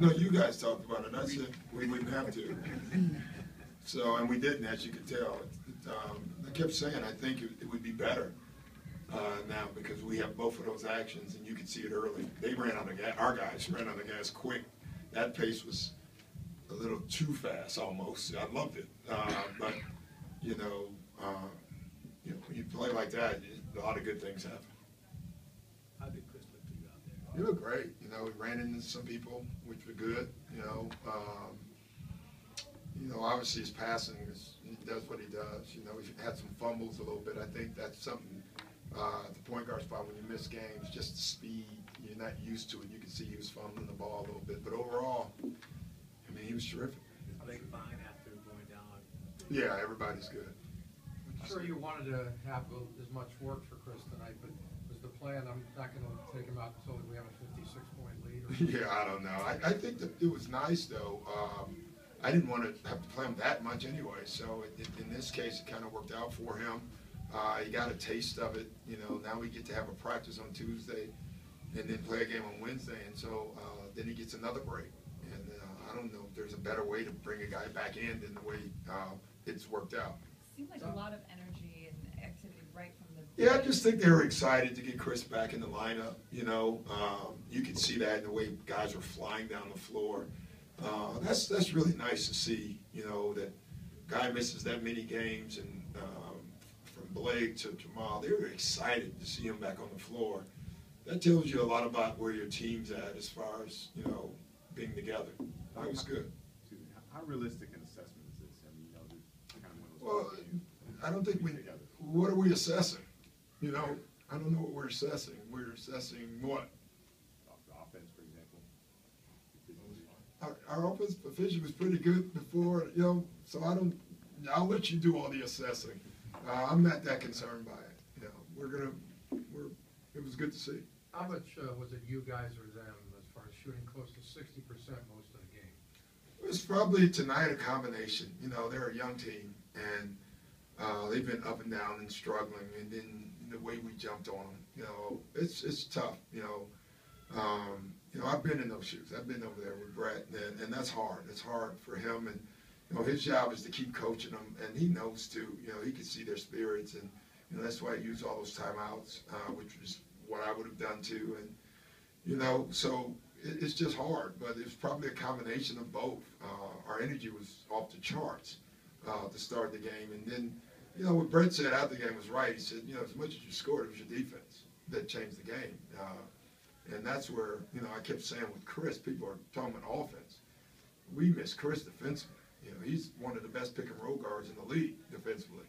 No, you guys talked about it. I said we wouldn't have to. So, and we didn't, as you could tell. I kept saying I think it would be better now because we have both of those actions, and you could see it early. They ran on the gas. Our guys ran on the gas quick. That pace was a little too fast almost. I loved it, but you know, when you play like that, a lot of good things happen. How did Chris look for you out there? He looked great. You know, he ran into some people, which were good. Obviously his passing he does what he does. You know, he had some fumbles a little bit. I think that's something at the point guard spot when you miss games, just the speed. You're not used to it. You can see he was fumbling the ball a little bit, but overall, I mean, he was terrific. Are they fine after going down? Yeah, everybody's good. I'm sure you wanted to have as much work for Chris tonight, but was the plan, I'm not going to take him out until we have a 56-point lead? Yeah, I don't know. I think that it was nice, though. I didn't want to have to play him that much anyway, so in this case, it kind of worked out for him. He got a taste of it. Now we get to have a practice on Tuesday and then play a game on Wednesday, and so then he gets another break. And I don't know if there's a better way to bring a guy back in than the way it's worked out. Seemed like a lot of energy and activity right from the Yeah, I just think they were excited to get Chris back in the lineup. You could see that in the way guys were flying down the floor. That's really nice to see. That guy misses that many games, and from Blake to Jamal, they were excited to see him back on the floor. That tells you a lot about where your team's at as far as being together. That was good. How realistic an assessment is this? I mean, kind of well, I don't think we. What are we assessing? I don't know what we're assessing. We're assessing what? The offense, for example. Our offense efficiency was pretty good before, so I'll let you do all the assessing. I'm not that concerned by it. It was good to see. How much was it you guys or them as far as shooting close to 60% most of the game? It was probably tonight a combination. They're a young team, and they've been up and down and struggling, and then the way we jumped on them, it's tough. I've been in those shoes. I've been over there with Brett, and that's hard. It's hard for him, and his job is to keep coaching them, and he knows too. He can see their spirits, and that's why I use all those timeouts, which was what I would have done too, and so it's just hard. But it's probably a combination of both. Our energy was off the charts to start the game, and then what Brett said after the game was right. He said, as much as you scored, it was your defense that changed the game. And that's where, I kept saying with Chris, people are talking about offense. We miss Chris defensively. He's one of the best pick and roll guards in the league defensively.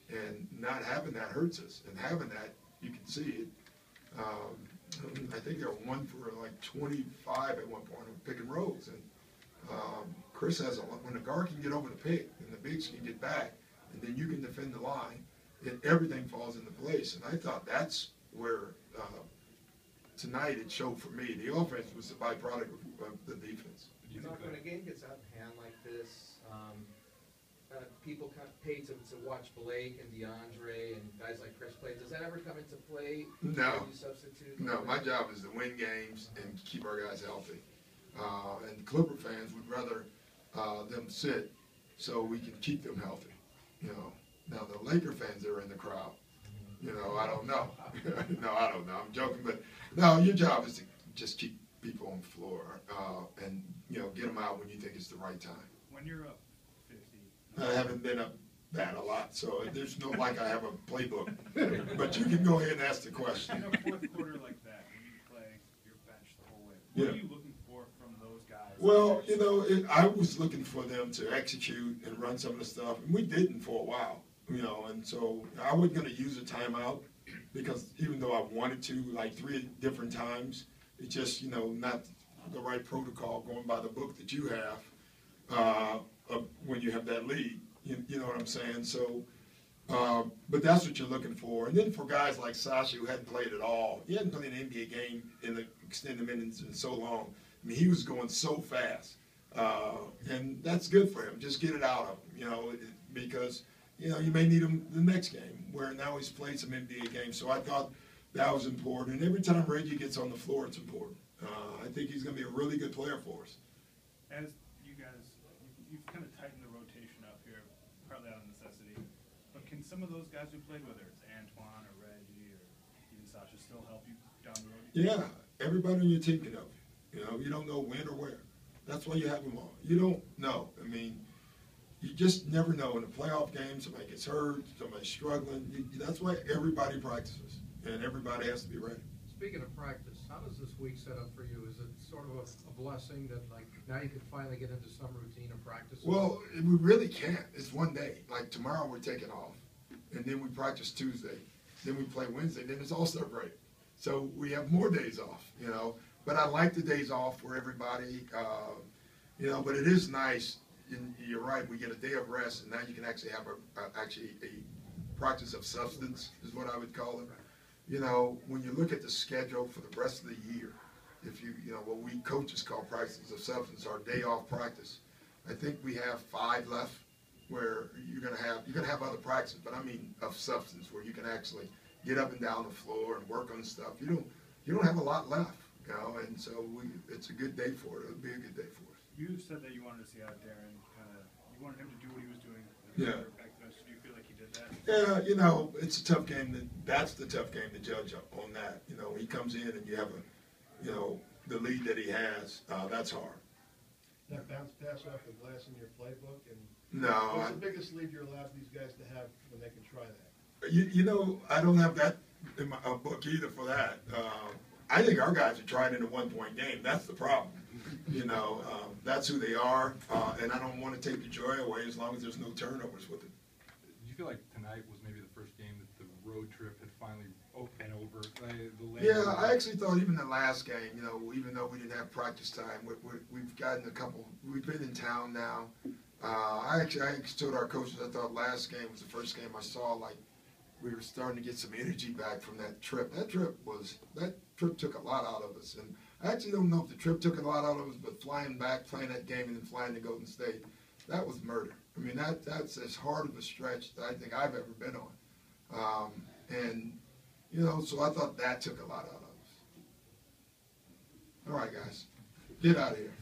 And not having that hurts us. And having that, you can see it. I think they're 1 for like 25 at one point on pick and rolls. And Chris has when the guard can get over the pick and the bigs can get back, and then you can defend the line, and everything falls into place. And I thought that's where tonight it showed for me. The offense was a byproduct of the defense. When a game gets out of hand like this, people kind of pay to watch Blake and DeAndre and guys like Chris play. Does that ever come into play? No. Substitute? No, my job is to win games and keep our guys healthy. And Clipper fans would rather them sit so we can keep them healthy. Now the Laker fans that are in the crowd, I don't know. No, I don't know. I'm joking, but no, your job is to just keep people on the floor and get them out when you think it's the right time. When you're up 50, I haven't been up that a lot, so there's no I have a playbook. But you can go ahead and ask the question. in a fourth quarter like that, when you play your bench the whole way, what are you looking for from those guys? Well, I was looking for them to execute and run some of the stuff, and we didn't for a while. And so I wasn't going to use a timeout because even though I wanted to, like 3 different times, it's just, not the right protocol going by the book that you have when you have that lead. You know what I'm saying? So, but that's what you're looking for. And then for guys like Sasha who hadn't played at all, he hadn't played an NBA game in the extended minutes in so long. I mean, he was going so fast. And that's good for him. Just get it out of him, because you may need him the next game, where now he's played some NBA games. So I thought that was important. And every time Reggie gets on the floor, it's important. I think he's going to be a really good player for us. as you guys, you've kind of tightened the rotation up here, partly out of necessity. But can some of those guys who played, whether it's Antoine or Reggie or even Sasha, still help you down the road? Yeah, everybody on your team can help you. You know, you don't know when or where. That's why you have them all. You don't know. I mean, you just never know. In a playoff game, somebody gets hurt, somebody's struggling. That's why everybody practices, and everybody has to be ready. Speaking of practice, how does this week set up for you? Is it sort of a blessing that, like, now you can finally get into some routine of practice? Well, we really can't. It's one day. Like tomorrow we're taking off, and then we practice Tuesday, then we play Wednesday, then it's All-Star break. So we have more days off, you know. But I like the days off for everybody, you know. But it is nice. And you're right. We get a day of rest, and now you can actually have a practice of substance, is what I would call it. You know, when you look at the schedule for the rest of the year, if you know what we coaches call practices of substance, our day off practice. I think we have 5 left, where you're gonna have other practices, but I mean of substance, where you can actually get up and down the floor and work on stuff. You don't have a lot left, you know, and so it's a good day for it. It'll be a good day for us. You said that you wanted to see how Darren you wanted him to do what he was doing. Yeah. Back then. So do you feel like he did that? Yeah, you know, it's a tough game. That's the tough game to judge on that. You know, he comes in and you have the lead that he has. That's hard. That bounce pass off the glass in your playbook, and No, what's the biggest lead you're allowing these guys to have when they can try that? you know, I don't have that in my book either for that. I think our guys are trying in a 1-point game. That's the problem. You know, that's who they are, and I don't want to take the joy away as long as there's no turnovers with it. Did you feel like tonight was maybe the first game that the road trip had finally been over? Yeah, I actually thought even the last game, you know, even though we didn't have practice time, we've gotten we've been in town now. I told our coaches I thought last game was the first game I saw, like, we were starting to get some energy back from that trip. That trip took a lot out of us. And I actually don't know if the trip took a lot out of us, but flying back, playing that game, and then flying to Golden State, that was murder. I mean, that's as hard of a stretch that I think I've ever been on. And, you know, so I thought that took a lot out of us. All right, guys, get out of here.